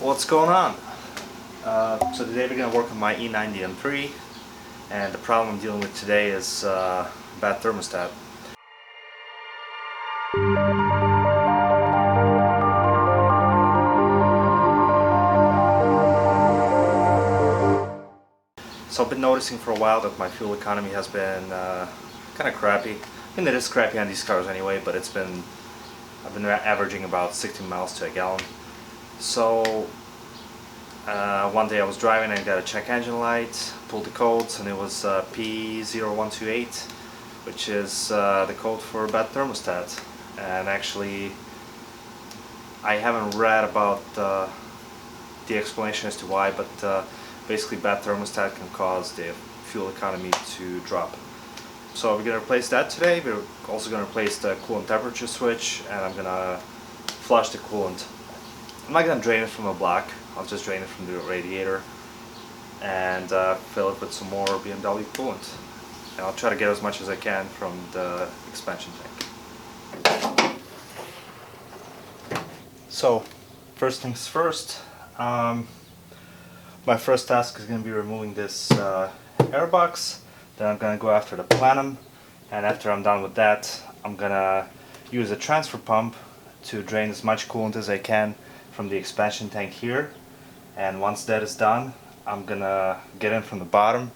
What's going on? So today we're going to work on my E90 M3, and the problem I'm dealing with today is bad thermostat. So I've been noticing for a while that my fuel economy has been kind of crappy. I mean, it is crappy on these cars anyway, but I've been averaging about 16 miles to a gallon. So one day I was driving and got a check engine light, pulled the codes, and it was P0128, which is the code for bad thermostat. And actually, I haven't read about the explanation as to why, but basically bad thermostat can cause the fuel economy to drop. So we're going to replace that today. We're also going to replace the coolant temperature switch, and I'm going to flush the coolant. I'm not going to drain it from the block, I'll just drain it from the radiator and fill it with some more BMW coolant. And I'll try to get as much as I can from the expansion tank. So, first things first, my first task is going to be removing this air box. Then I'm going to go after the plenum, and after I'm done with that, I'm going to use a transfer pump to drain as much coolant as I can from the expansion tank here. And once that is done, I'm going to get in from the bottom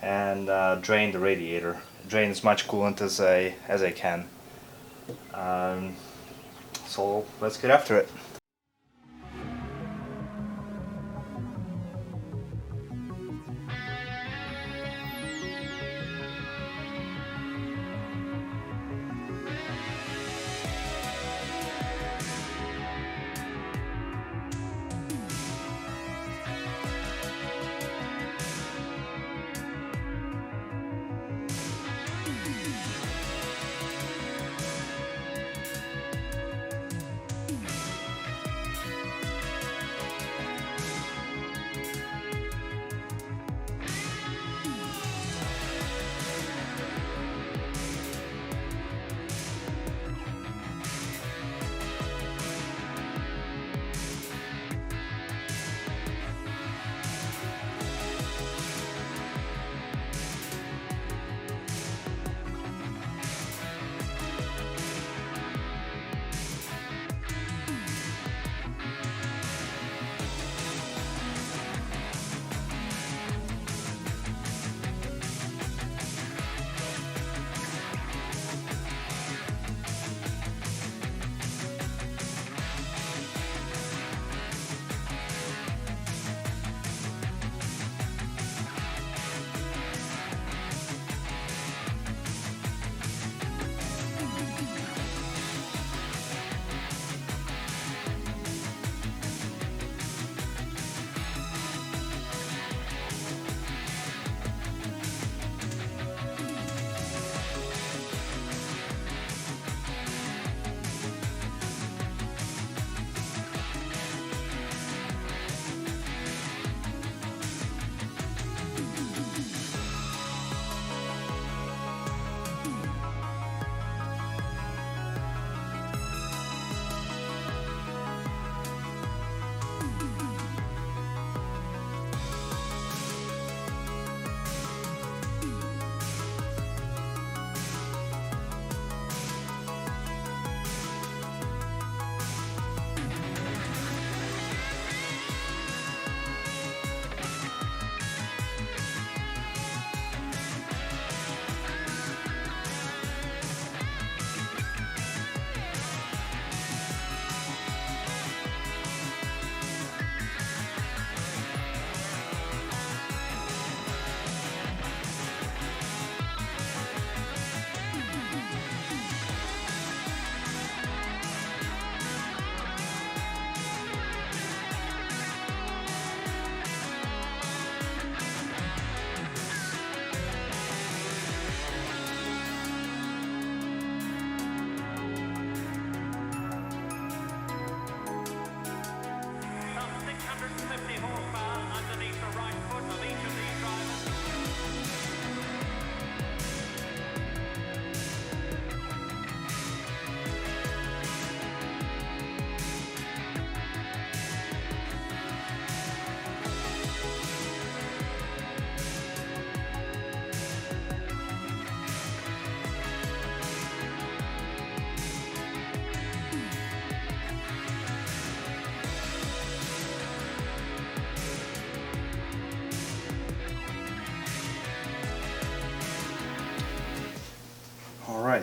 and drain the radiator. Drain as much coolant as I can. So let's get after it.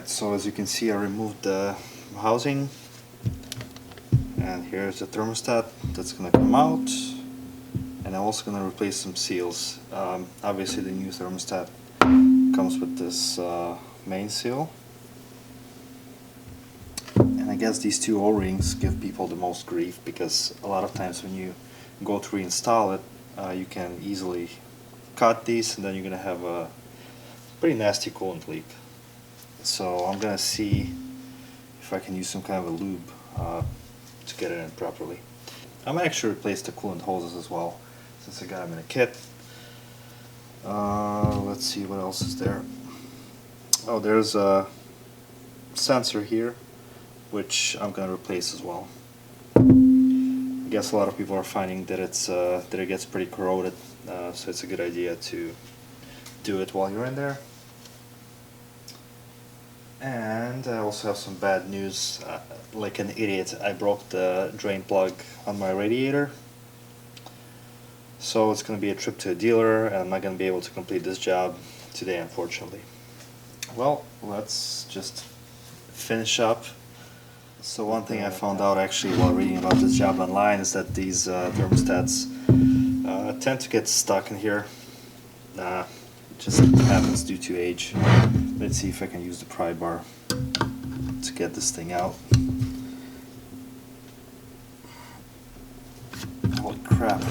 Alright, so as you can see, I removed the housing, and here's the thermostat that's going to come out, and I'm also going to replace some seals. Obviously the new thermostat comes with this main seal, and I guess these two O-rings give people the most grief, because a lot of times when you go to reinstall it, you can easily cut these, and then you're going to have a pretty nasty coolant leak. So I'm going to see if I can use some kind of a lube to get it in properly. I'm going to actually replace the coolant hoses as well, since I got them in a kit. Let's see what else is there. Oh, there's a sensor here, which I'm going to replace as well. I guess a lot of people are finding that it gets pretty corroded, so it's a good idea to do it while you're in there. And I also have some bad news. Like an idiot, I broke the drain plug on my radiator. So it's going to be a trip to a dealer, and I'm not going to be able to complete this job today, unfortunately. Well, let's just finish up. So one thing I found out actually while reading about this job online is that these thermostats tend to get stuck in here. It just happens due to age. Let's see if I can use the pry bar to get this thing out. Holy crap.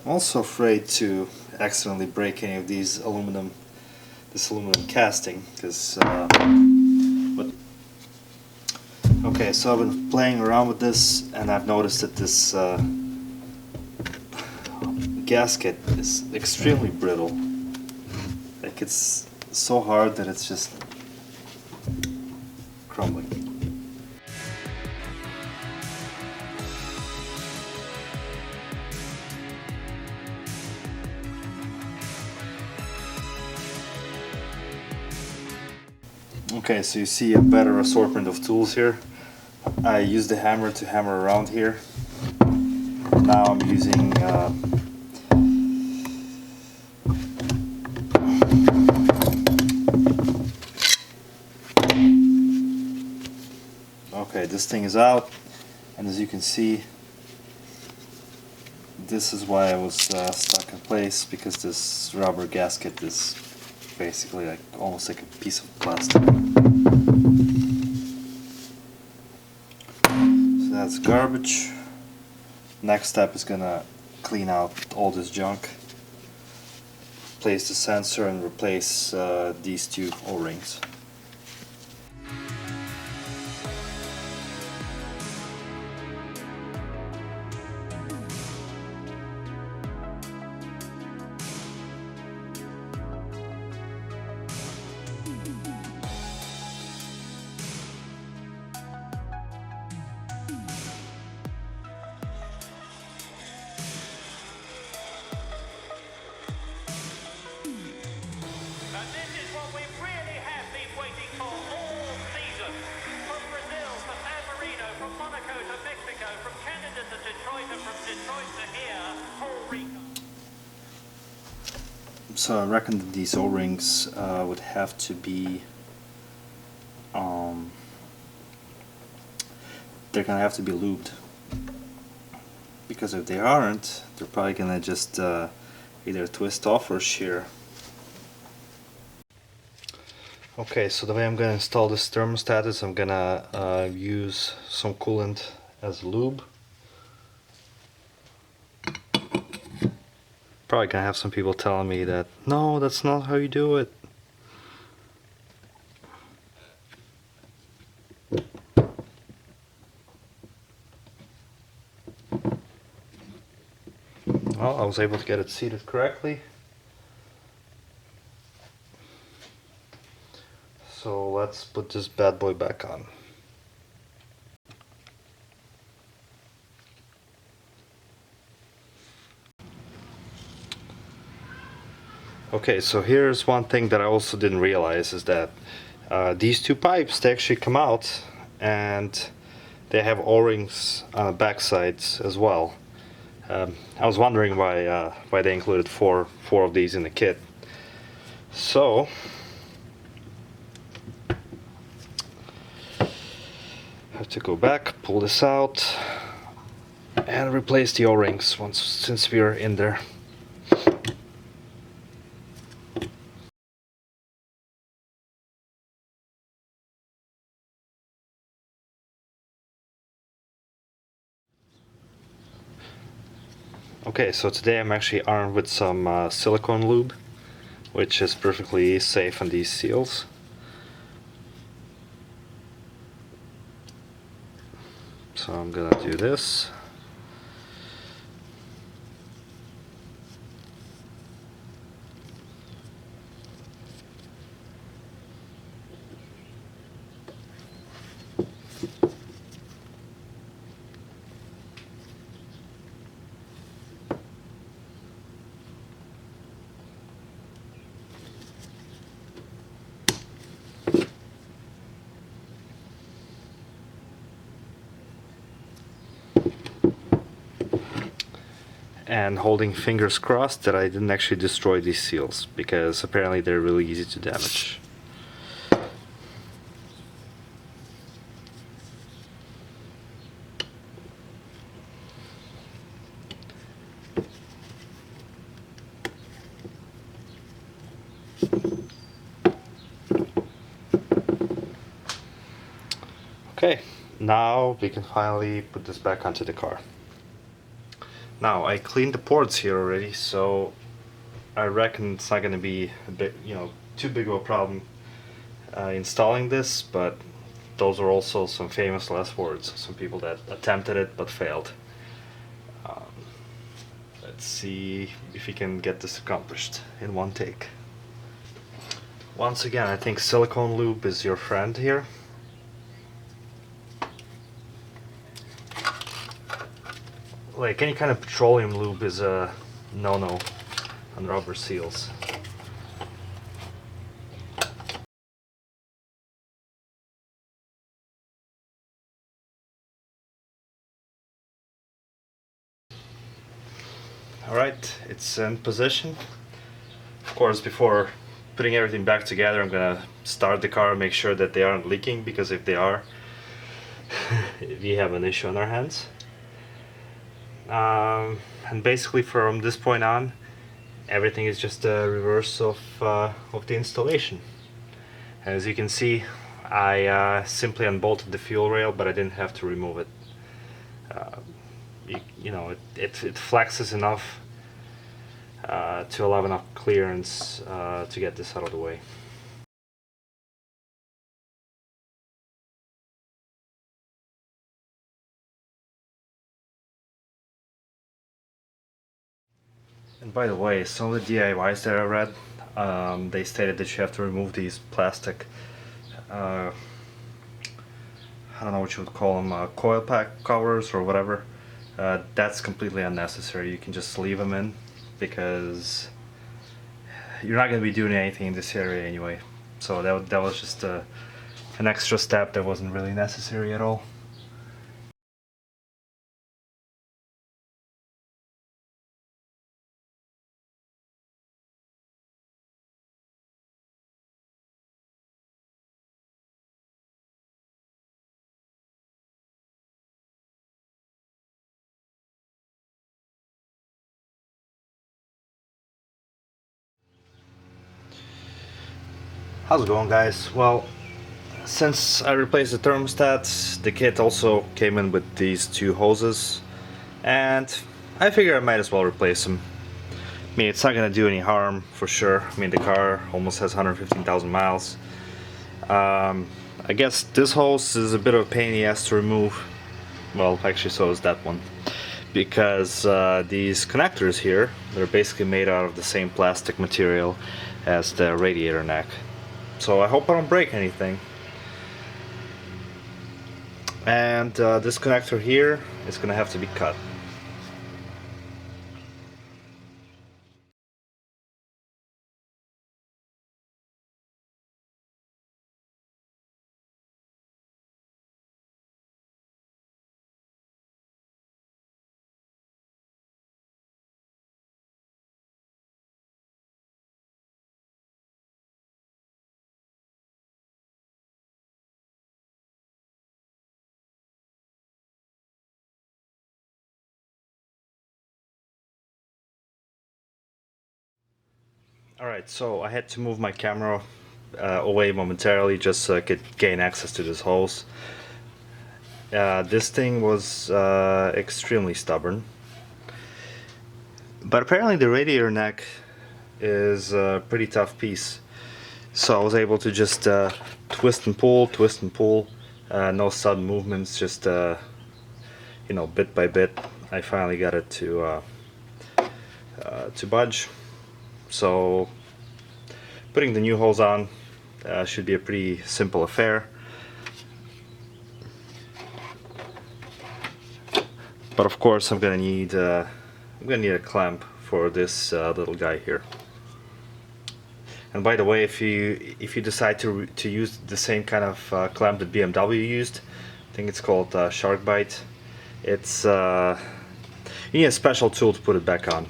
I'm also afraid to accidentally break any of this aluminum casting, because okay, so I've been playing around with this, and I've noticed that this gasket is extremely brittle. Like, it's so hard that it's just crumbling. Okay, so you see a better assortment of tools here. I used the hammer to hammer around here. Now I'm using okay, this thing is out, and as you can see, this is why I was stuck in place, because this rubber gasket is basically like almost like a piece of plastic. So that's garbage. Next step is gonna clean out all this junk, replace the sensor, and replace these two O-rings. So I reckon that these O-rings would have to be they're gonna have to be lubed, because if they aren't, they're probably gonna just either twist off or shear. Okay, so the way I'm gonna install this thermostat is I'm gonna use some coolant as lube. Probably gonna have some people telling me that, no, that's not how you do it. Well, I was able to get it seated correctly. So let's put this bad boy back on. Okay, so here's one thing that I also didn't realize is that these two pipes, they actually come out and they have O-rings on the back sides as well. I was wondering why they included four of these in the kit. So I have to go back, pull this out, and replace the O-rings since we are in there. Okay, so today I'm actually armed with some silicone lube, which is perfectly safe on these seals. So I'm gonna do this. And holding fingers crossed that I didn't actually destroy these seals, because apparently they're really easy to damage. Okay, now we can finally put this back onto the car. Now I cleaned the ports here already, so I reckon it's not going to be a bit, too big of a problem installing this. But those are also some famous last words. Some people that attempted it but failed. Let's see if we can get this accomplished in one take. Once again, I think silicone lube is your friend here. Like any kind of petroleum lube is a no-no on rubber seals. Alright, it's in position. Of course, before putting everything back together, I'm gonna start the car and make sure that they aren't leaking, because if they are, we have an issue on our hands. And basically from this point on, everything is just a reverse of the installation. As you can see, I simply unbolted the fuel rail, but I didn't have to remove it. It flexes enough to allow enough clearance to get this out of the way. And by the way, some of the DIYs that I read, they stated that you have to remove these plastic, I don't know what you would call them, coil pack covers or whatever. That's completely unnecessary. You can just leave them in, because you're not going to be doing anything in this area anyway. So that was just an extra step that wasn't really necessary at all. How's it going, guys? Well, since I replaced the thermostat, the kit also came in with these two hoses, and I figure I might as well replace them. I mean, it's not gonna do any harm for sure. I mean, the car almost has 115,000 miles. I guess this hose is a bit of a pain in the ass to remove. Well, actually, so is that one, because these connectors here, they're basically made out of the same plastic material as the radiator neck. So I hope I don't break anything. And this connector here is gonna have to be cut. Alright, so I had to move my camera away momentarily just so I could gain access to this hose. This thing was extremely stubborn. But apparently the radiator neck is a pretty tough piece. So I was able to just twist and pull, no sudden movements, just you know, bit by bit. I finally got it to budge. So putting the new hose on should be a pretty simple affair. But of course, I'm gonna need a clamp for this little guy here. And by the way, if you decide to use the same kind of clamp that BMW used, I think it's called Shark Bite. It's you need a special tool to put it back on.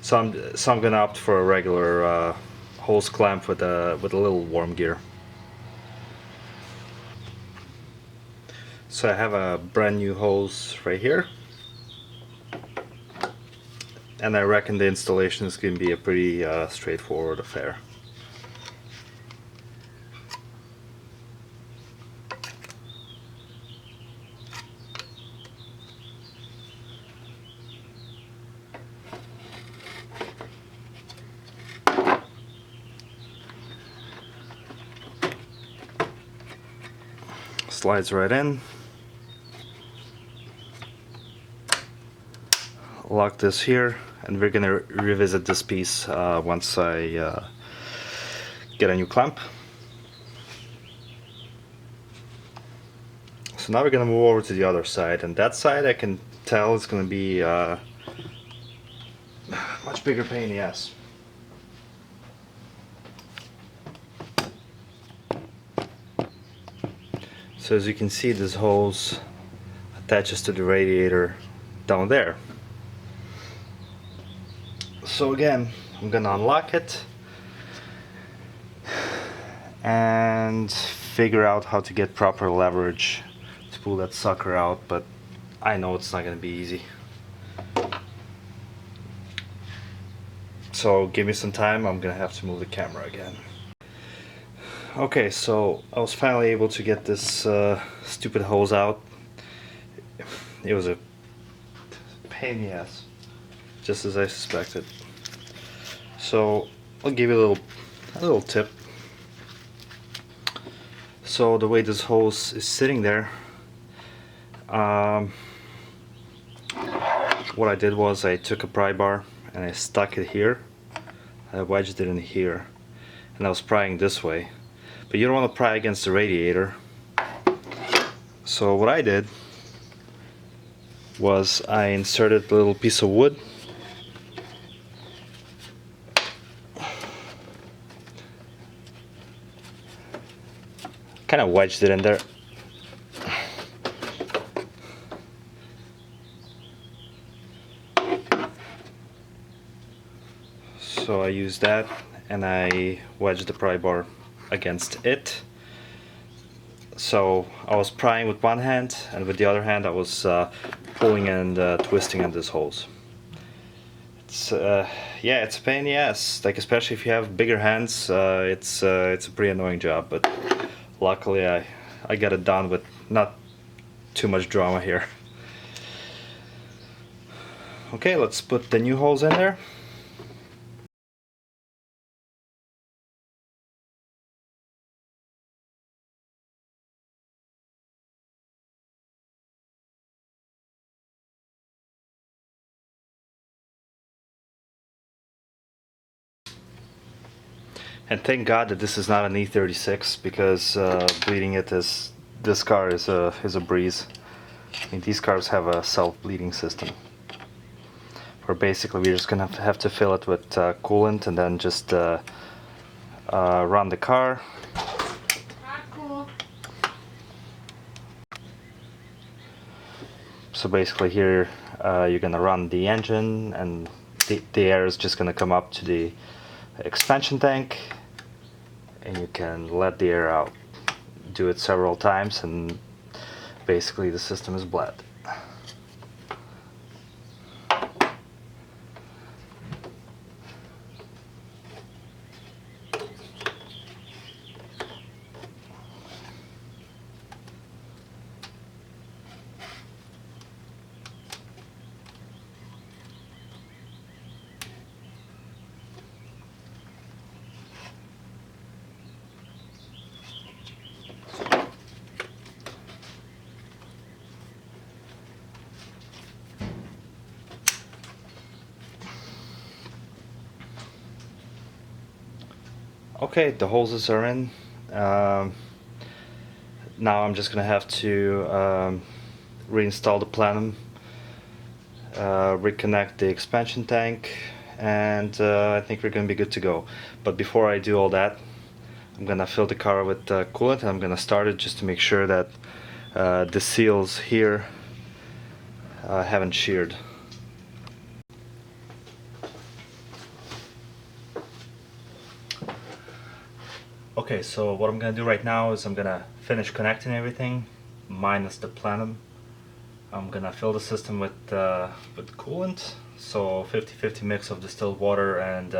So I'm gonna opt for a regular hose clamp with a little worm gear. So I have a brand new hose right here, and I reckon the installation is going to be a pretty straightforward affair. Slides right in. Lock this here, and we're gonna revisit this piece once I get a new clamp. So now we're gonna move over to the other side, and that side I can tell is gonna be much bigger pain in the ass. So as you can see, this hose attaches to the radiator down there. So again, I'm gonna unlock it and figure out how to get proper leverage to pull that sucker out, but I know it's not gonna be easy. So give me some time, I'm gonna have to move the camera again. Okay, so I was finally able to get this stupid hose out. It was a pain in the ass, just as I suspected. So I'll give you a little tip. So the way this hose is sitting there, what I did was I took a pry bar and I stuck it here. I wedged it in here, and I was prying this way. But you don't want to pry against the radiator. So what I did was I inserted a little piece of wood, kind of wedged it in there. So I used that and I wedged the pry bar against it. So I was prying with one hand, and with the other hand I was pulling and twisting on this hose. It's yeah, it's a pain in the ass. Like, especially if you have bigger hands, it's a pretty annoying job. But luckily I got it done with not too much drama here. Okay, let's put the new holes in there. And thank God that this is not an E36, because bleeding it is, this car is a breeze. I mean, these cars have a self-bleeding system, where basically we're just gonna have to fill it with coolant and then just run the car. So basically here you're gonna run the engine, and the air is just gonna come up to the expansion tank, and you can let the air out. Do it several times and basically the system is bled. Okay, the hoses are in. Now I'm just gonna have to reinstall the plenum, reconnect the expansion tank, and I think we're gonna be good to go. But before I do all that, I'm gonna fill the car with coolant, and I'm gonna start it just to make sure that the seals here haven't sheared. Okay, so what I'm gonna do right now is I'm gonna finish connecting everything, minus the plenum. I'm gonna fill the system with coolant, so 50-50 mix of distilled water and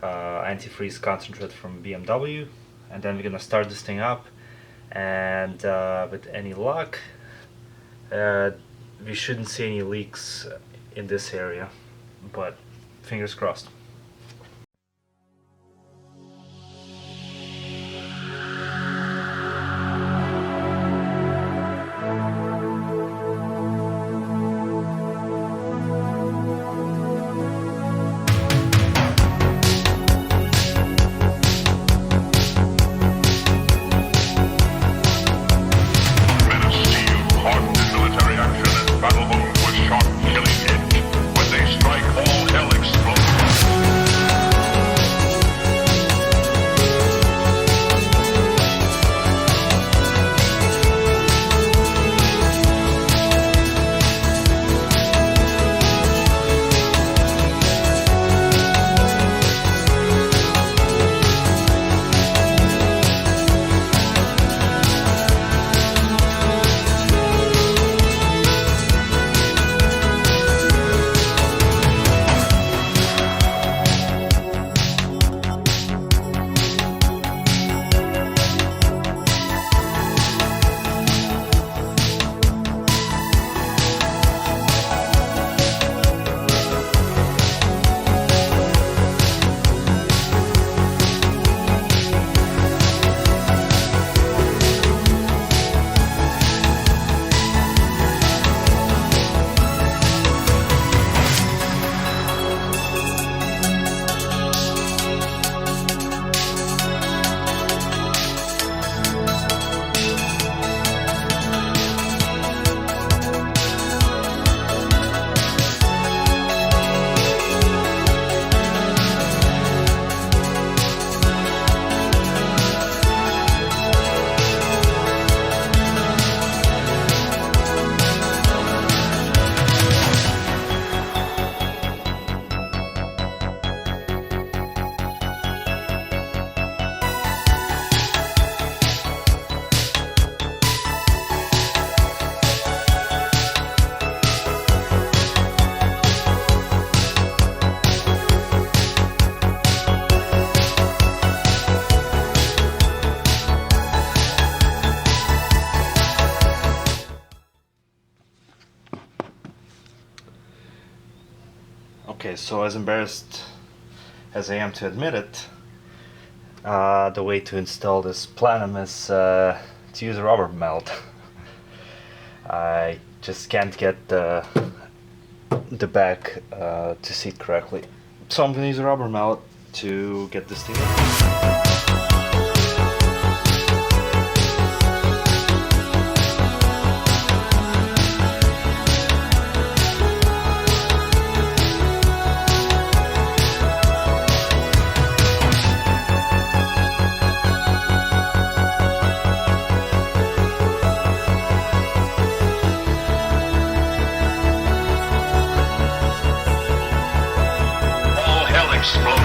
antifreeze concentrate from BMW, and then we're gonna start this thing up, and with any luck we shouldn't see any leaks in this area, but fingers crossed. Okay, so as embarrassed as I am to admit it, the way to install this plenum is to use a rubber mallet. I just can't get the back to seat correctly, so I'm gonna use a rubber mallet to get this thing in. Explode.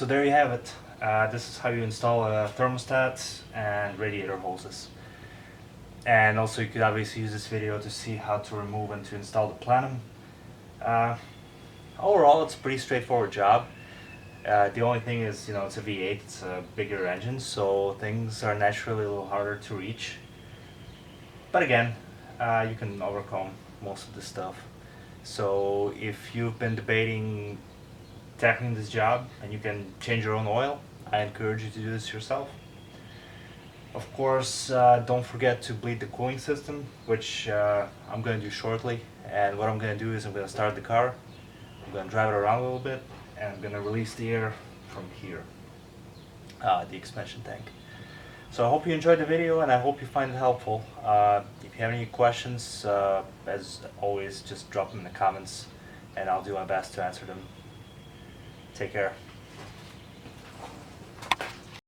So there you have it. This is how you install a thermostat and radiator hoses. And also you could obviously use this video to see how to remove and to install the plenum. Overall it's a pretty straightforward job. The only thing is, you know, it's a V8, it's a bigger engine, so things are naturally a little harder to reach. But again, you can overcome most of this stuff. So if you've been debating tackling this job and you can change your own oil, I encourage you to do this yourself. Of course, don't forget to bleed the cooling system, which I'm going to do shortly. And what I'm going to do is I'm going to start the car, I'm going to drive it around a little bit, and I'm going to release the air from here, the expansion tank. So I hope you enjoyed the video and I hope you find it helpful. If you have any questions, as always, just drop them in the comments and I'll do my best to answer them. Take care.